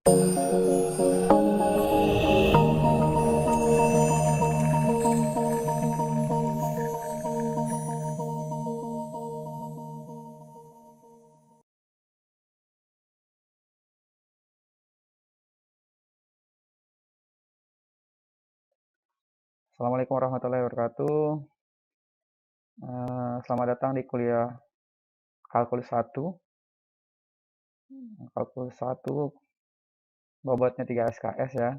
Assalamualaikum warahmatullahi wabarakatuh. Selamat datang di kuliah Kalkulus 1. Kalkulus 1 bobotnya 3 SKS ya.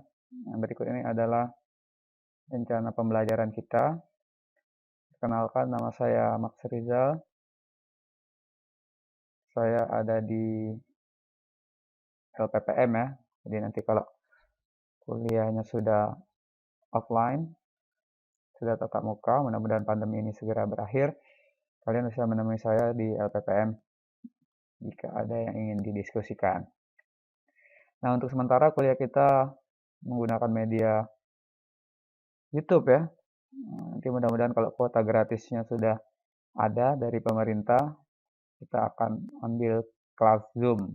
Berikut ini adalah rencana pembelajaran kita. Perkenalkan, nama saya Max Rizal. Saya ada di LPPM ya. Jadi nanti kalau kuliahnya sudah offline, sudah tatap muka, mudah-mudahan pandemi ini segera berakhir, kalian bisa menemui saya di LPPM jika ada yang ingin didiskusikan. Nah, untuk sementara kuliah kita menggunakan media YouTube ya. Nanti mudah-mudahan kalau kuota gratisnya sudah ada dari pemerintah, kita akan ambil kelas Zoom.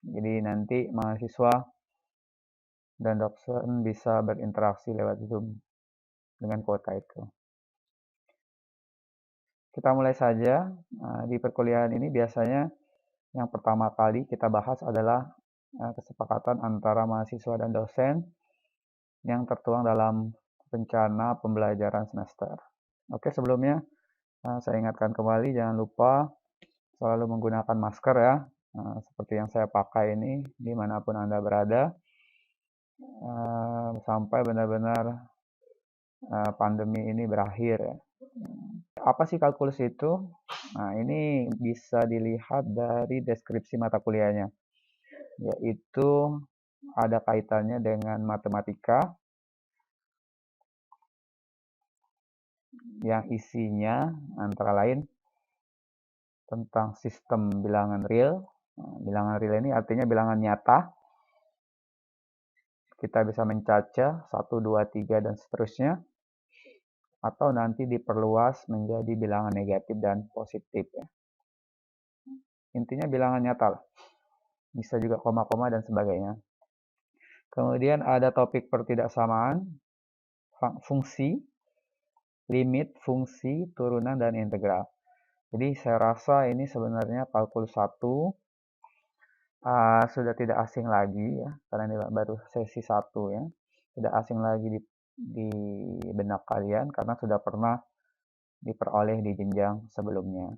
Jadi nanti mahasiswa dan dosen bisa berinteraksi lewat Zoom dengan kuota itu. Kita mulai saja. Di perkuliahan ini biasanya yang pertama kali kita bahas adalah kesepakatan antara mahasiswa dan dosen yang tertuang dalam rencana pembelajaran semester. Oke, sebelumnya saya ingatkan kembali, jangan lupa selalu menggunakan masker ya, seperti yang saya pakai ini dimanapun Anda berada, sampai benar-benar pandemi ini berakhir ya. Apa sih kalkulus itu? Nah, ini bisa dilihat dari deskripsi mata kuliahnya, yaitu ada kaitannya dengan matematika yang isinya antara lain tentang sistem bilangan real. Bilangan real ini artinya bilangan nyata. Kita bisa mencaca 1, 2, 3, dan seterusnya. Atau nanti diperluas menjadi bilangan negatif dan positif ya. Intinya bilangan nyata lah. Bisa juga koma-koma dan sebagainya. Kemudian ada topik pertidaksamaan, fungsi, limit, fungsi, turunan, dan integral. Jadi saya rasa ini sebenarnya kalkulus 1 sudah tidak asing lagi ya, karena ini baru sesi 1 ya. Tidak asing lagi di benak kalian karena sudah pernah diperoleh di jenjang sebelumnya.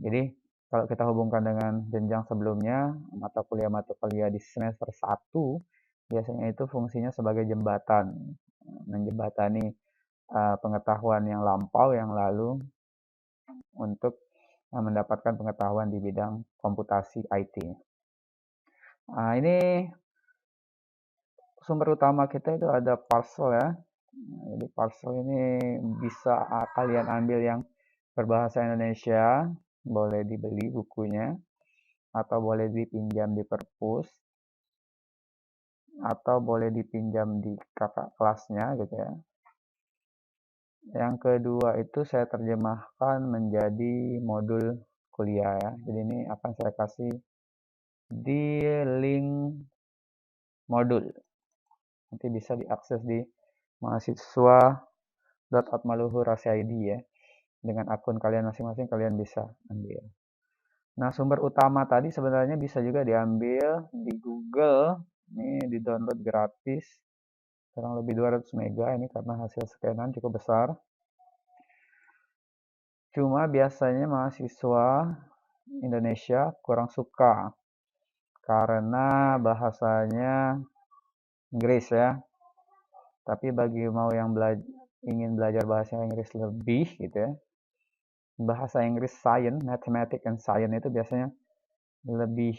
Jadi kalau kita hubungkan dengan jenjang sebelumnya, mata kuliah di semester 1 biasanya itu fungsinya sebagai jembatan, menjembatani pengetahuan yang lampau yang lalu untuk mendapatkan pengetahuan di bidang komputasi IT. Ini sumber utama kita itu ada Parsel ya. Jadi Parsel ini bisa kalian ambil yang berbahasa Indonesia, boleh dibeli bukunya, atau boleh dipinjam di perpus, atau boleh dipinjam di kakak kelasnya gitu ya. Yang kedua itu saya terjemahkan menjadi modul kuliah ya. Jadi ini akan saya kasih di link modul. Nanti bisa diakses di mahasiswa.atmaluhur.id ya. Dengan akun kalian masing-masing kalian bisa ambil. Nah, sumber utama tadi sebenarnya bisa juga diambil di Google. Ini di-download gratis. Kurang lebih 200 mega ini karena hasil scanan cukup besar. Cuma biasanya mahasiswa Indonesia kurang suka karena bahasanya Inggris ya. Tapi bagi mau yang ingin belajar bahasa Inggris lebih gitu ya, bahasa Inggris science, mathematics and science itu biasanya lebih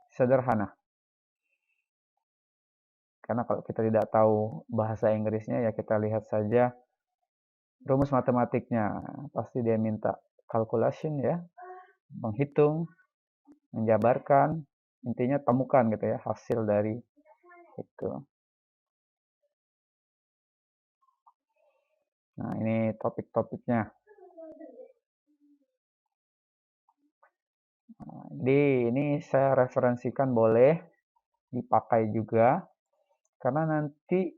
sederhana. Karena kalau kita tidak tahu bahasa Inggrisnya ya kita lihat saja rumus matematiknya. Pasti dia minta calculation ya, menghitung, menjabarkan, intinya temukan gitu ya hasil dari itu. Nah, ini topik-topiknya. Jadi ini saya referensikan boleh dipakai juga, karena nanti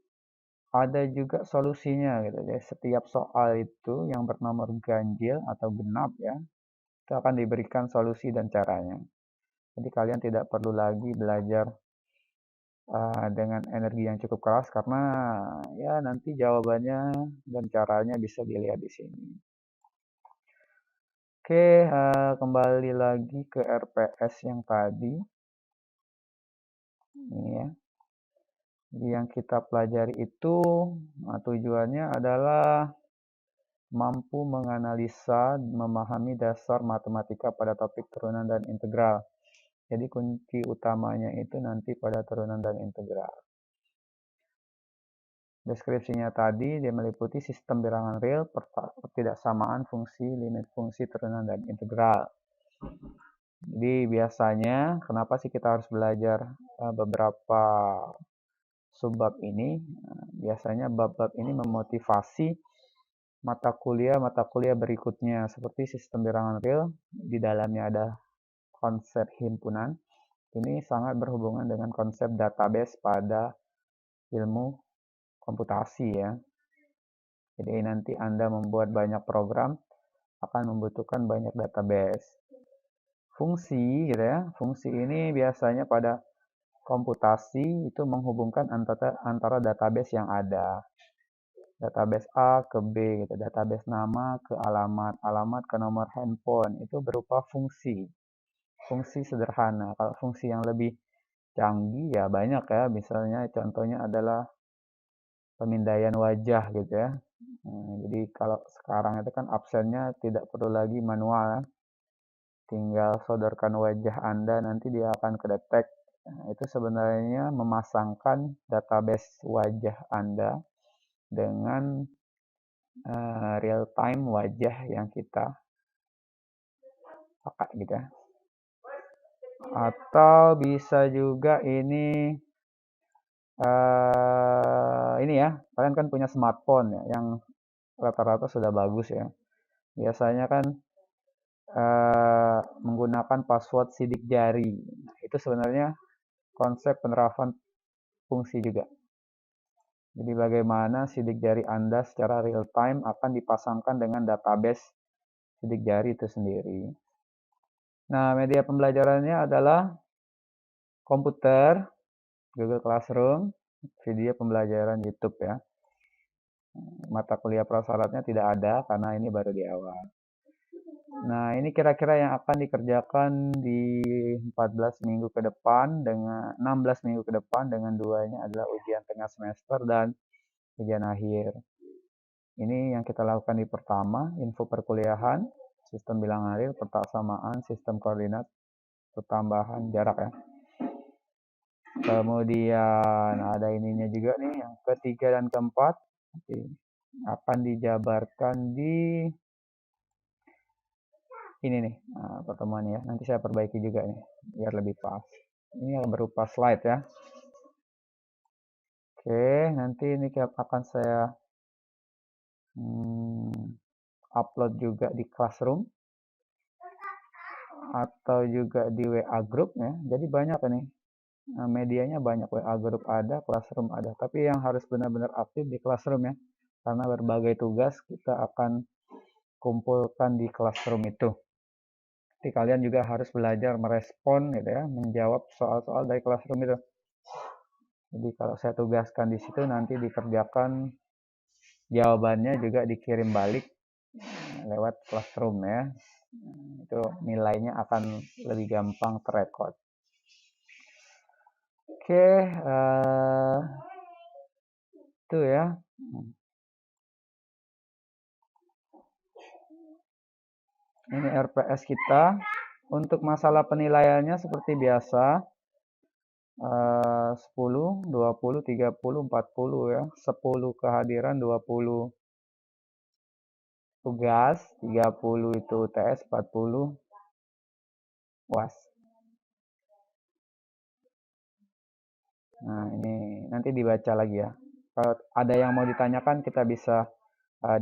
ada juga solusinya gitu. Jadi setiap soal itu yang bernomor ganjil atau genap ya, itu akan diberikan solusi dan caranya. Jadi kalian tidak perlu lagi belajar dengan energi yang cukup keras, karena ya nanti jawabannya dan caranya bisa dilihat di sini. Oke, kembali lagi ke RPS yang tadi. Ini ya. Jadi yang kita pelajari itu tujuannya adalah mampu menganalisa, memahami dasar matematika pada topik turunan dan integral. Jadi kunci utamanya itu nanti pada turunan dan integral. Deskripsinya tadi dia meliputi sistem bilangan real, pertidaksamaan fungsi, limit fungsi, turunan, dan integral. Jadi biasanya kenapa sih kita harus belajar beberapa subbab ini? Biasanya bab-bab ini memotivasi mata kuliah berikutnya, seperti sistem bilangan real. Di dalamnya ada konsep himpunan. Ini sangat berhubungan dengan konsep database pada ilmu komputasi ya. Jadi nanti Anda membuat banyak program akan membutuhkan banyak database. Fungsi gitu ya. Fungsi ini biasanya pada komputasi itu menghubungkan antara database yang ada. Database A ke B gitu, database nama ke alamat, alamat ke nomor handphone, itu berupa fungsi. Fungsi sederhana. Kalau fungsi yang lebih canggih ya banyak ya, misalnya contohnya adalah pemindaian wajah gitu ya. Jadi kalau sekarang itu kan absennya tidak perlu lagi manual, tinggal sodorkan wajah Anda, nanti dia akan kedetek. Itu sebenarnya memasangkan database wajah Anda dengan real time wajah yang kita pakai gitu ya. Atau bisa juga ini ya, kalian kan punya smartphone ya, yang rata-rata sudah bagus ya. Biasanya kan menggunakan password sidik jari. Nah, itu sebenarnya konsep penerapan fungsi juga. Jadi bagaimana sidik jari Anda secara real time akan dipasangkan dengan database sidik jari itu sendiri. Nah, media pembelajarannya adalah komputer, Google Classroom, video pembelajaran YouTube ya. Mata kuliah prasyaratnya tidak ada karena ini baru di awal. Nah, ini kira-kira yang akan dikerjakan di 14 minggu ke depan dengan 16 minggu ke depan, dengan duanya adalah ujian tengah semester dan ujian akhir. Ini yang kita lakukan di pertama, info perkuliahan, sistem bilangan real, persamaan, sistem koordinat, pertambahan jarak ya. Kemudian ada ininya juga nih, yang ketiga dan keempat akan dijabarkan di ini nih pertemuan ya. Nanti saya perbaiki juga nih biar lebih pas. Ini berupa slide ya. Oke, nanti ini akan saya upload juga di Classroom atau juga di WA Group ya. Jadi banyak nih. Medianya banyak, WA Group ada, Classroom ada. Tapi yang harus benar-benar aktif di Classroom ya. Karena berbagai tugas kita akan kumpulkan di Classroom itu. Jadi kalian juga harus belajar merespon gitu ya, menjawab soal-soal dari Classroom itu. Jadi kalau saya tugaskan di situ, nanti dikerjakan, jawabannya juga dikirim balik lewat Classroom ya. Itu nilainya akan lebih gampang terrekod. Oke, itu ya. Ini RPS kita. Untuk masalah penilaiannya seperti biasa, 10, 20, 30, 40 ya. 10 kehadiran, 20 tugas, 30 itu UTS, 40 UAS. Nah, ini nanti dibaca lagi ya. Kalau ada yang mau ditanyakan, kita bisa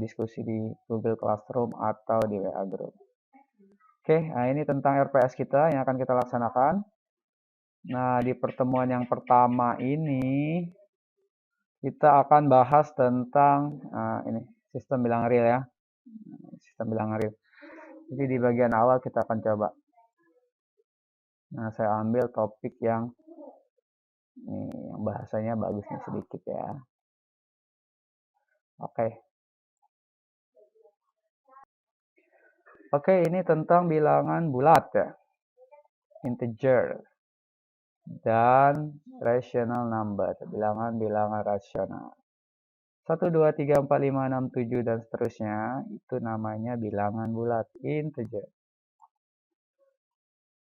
diskusi di Google Classroom atau di WA Group. Oke, nah ini tentang RPS kita yang akan kita laksanakan. Nah, di pertemuan yang pertama ini kita akan bahas tentang ini sistem bilangan real ya. Sistem bilangan real. Jadi di bagian awal kita akan coba. Nah, saya ambil topik yang bahasanya bagusnya sedikit ya. Oke, ini tentang bilangan bulat ya. Integer dan rational number, bilangan-bilangan rasional. 1, 2, 3, 4, 5, 6, 7, dan seterusnya, itu namanya bilangan bulat, integer.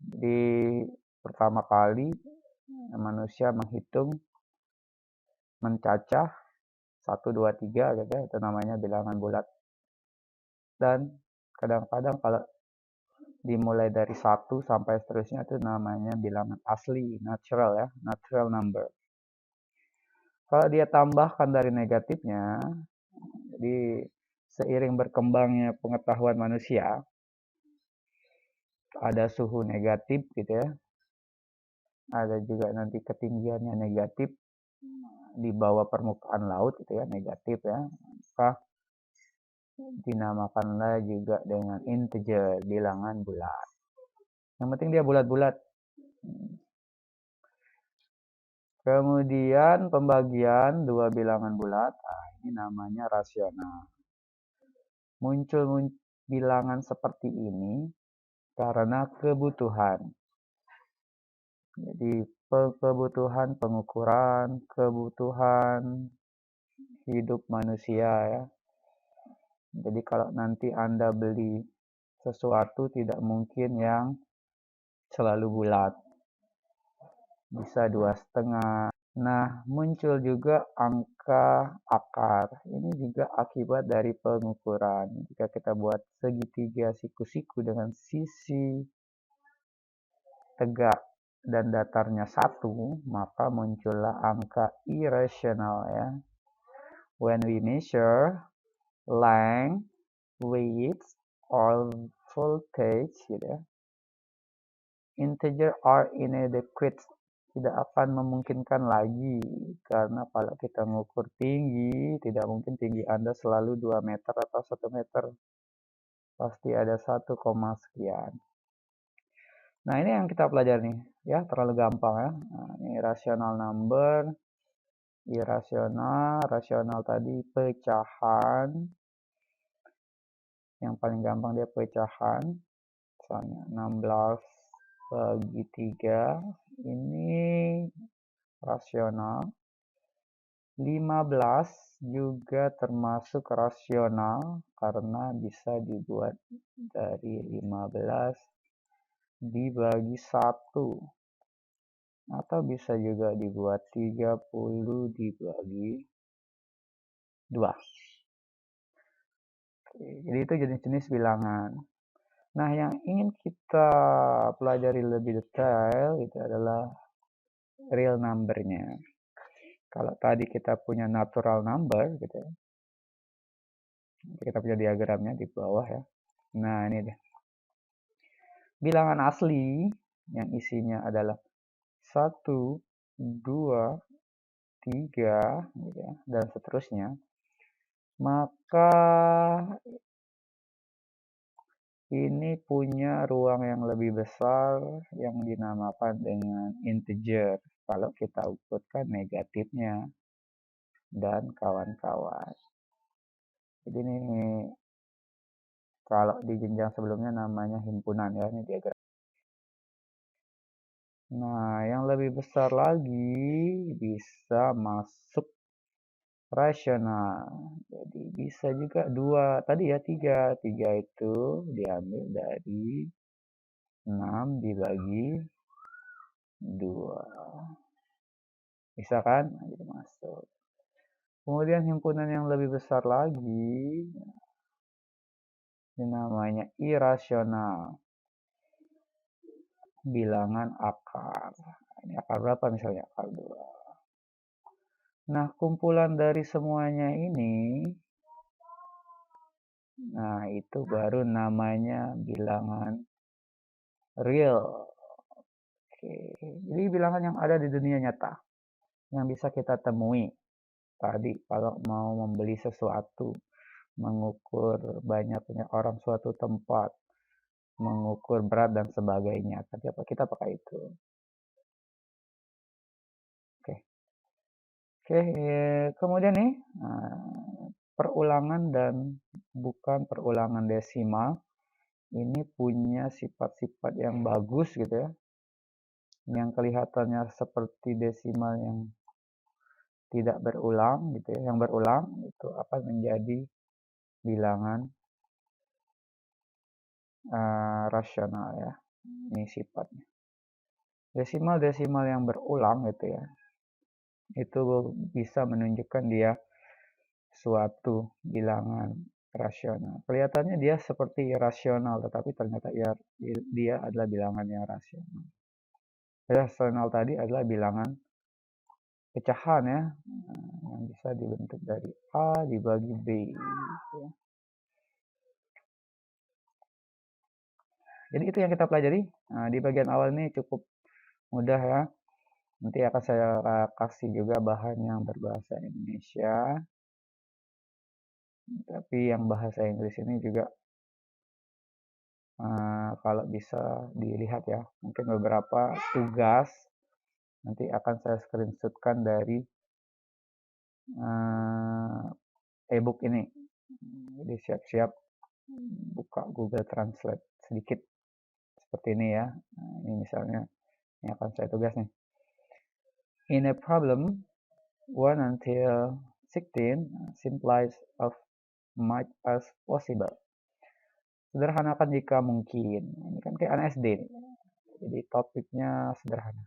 Jadi, pertama kali manusia menghitung, mencacah, 1, 2, 3, gitu ya, itu namanya bilangan bulat. Dan kadang-kadang kalau dimulai dari 1 sampai seterusnya, itu namanya bilangan asli, natural ya, natural number. Kalau dia tambahkan dari negatifnya, jadi seiring berkembangnya pengetahuan manusia, ada suhu negatif gitu ya, ada juga nanti ketinggiannya negatif di bawah permukaan laut gitu ya, negatif ya, maka dinamakanlah juga dengan integer, bilangan bulat. Yang penting dia bulat-bulat. Kemudian pembagian dua bilangan bulat, ini namanya rasional. Muncul bilangan seperti ini karena kebutuhan. Jadi kebutuhan pengukuran, kebutuhan hidup manusia ya. Jadi kalau nanti Anda beli sesuatu tidak mungkin yang selalu bulat. Bisa 2,5. Nah, muncul juga angka akar. Ini juga akibat dari pengukuran. Jika kita buat segitiga siku-siku dengan sisi tegak dan datarnya 1, maka muncullah angka irasional ya. When we measure length, width, or voltage gitu ya, integer are inadequate, tidak akan memungkinkan lagi, karena kalau kita mengukur tinggi, tidak mungkin tinggi Anda selalu 2 meter atau 1 meter, pasti ada 1, sekian. Nah, ini yang kita pelajari nih ya, terlalu gampang ya. Nah, ini rational number, irasional, rasional tadi pecahan, yang paling gampang dia pecahan, misalnya 16 bagi 3, ini rasional. 15 juga termasuk rasional karena bisa dibuat dari 15 dibagi 1, atau bisa juga dibuat 30 dibagi 2. Jadi itu jenis-jenis bilangan. Nah, yang ingin kita pelajari lebih detail itu adalah real number-nya. Kalau tadi kita punya natural number gitu ya. Kita punya diagramnya di bawah ya. Nah, ini deh. Bilangan asli yang isinya adalah 1, 2, 3 gitu ya, dan seterusnya. Maka ini punya ruang yang lebih besar yang dinamakan dengan integer kalau kita ukutkan negatifnya dan kawan-kawan. Jadi ini kalau di jenjang sebelumnya namanya himpunan ya, ini diagram. Nah, yang lebih besar lagi bisa masuk rasional. Jadi bisa juga 2, tadi ya 3. 3 itu diambil dari 6 dibagi 2. Bisa kan? Nah, jadi masuk. Kemudian himpunan yang lebih besar lagi, ini namanya irasional. Bilangan akar. Ini akar berapa misalnya? Akar 2. Nah, kumpulan dari semuanya ini, nah itu baru namanya bilangan real. Jadi bilangan yang ada di dunia nyata, yang bisa kita temui. Tadi kalau mau membeli sesuatu, mengukur banyaknya orang suatu tempat, mengukur berat dan sebagainya. Tapi apa kita pakai itu? Oke, kemudian nih perulangan dan bukan perulangan desimal ini punya sifat-sifat yang bagus gitu ya, yang kelihatannya seperti desimal yang tidak berulang gitu ya, yang berulang itu akan menjadi bilangan rasional ya. Ini sifatnya. Desimal-desimal yang berulang gitu ya, itu bisa menunjukkan dia suatu bilangan rasional. Kelihatannya dia seperti irasional, tetapi ternyata dia adalah bilangan yang rasional. Rasional tadi adalah bilangan pecahan ya, yang bisa dibentuk dari A dibagi B. Ya. Jadi itu yang kita pelajari. Nah, di bagian awal ini cukup mudah ya. Nanti akan saya kasih juga bahan yang berbahasa Indonesia. Tapi yang bahasa Inggris ini juga kalau bisa dilihat ya. Mungkin beberapa tugas nanti akan saya screenshotkan dari e-book ini. Jadi siap-siap buka Google Translate sedikit seperti ini ya. Nah, ini misalnya ini akan saya tugas nih. In a problem 1 until 16, simplify as much as possible. Sederhanakan jika mungkin. Ini kan kayak anak SD nih. Jadi topiknya sederhana.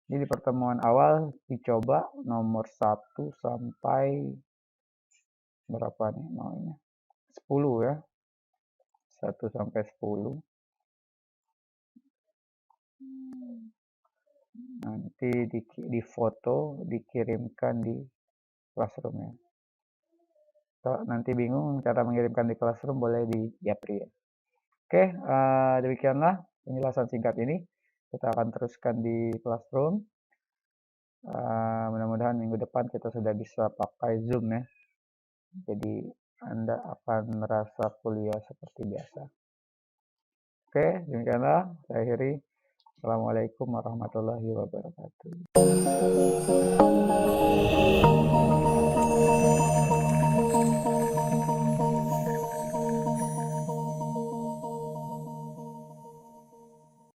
Jadi di pertemuan awal dicoba nomor 1 sampai berapa nih maunya? 10 ya. 1 sampai 10. Nanti di foto dikirimkan di Classroom ya. Kalau nanti bingung cara mengirimkan di Classroom boleh di Japri ya. Oke, demikianlah penjelasan singkat ini. Kita akan teruskan di Classroom. Mudah-mudahan minggu depan kita sudah bisa pakai Zoom ya. Jadi Anda akan merasa kuliah seperti biasa. Oke, demikianlah saya akhiri. Assalamualaikum warahmatullahi wabarakatuh.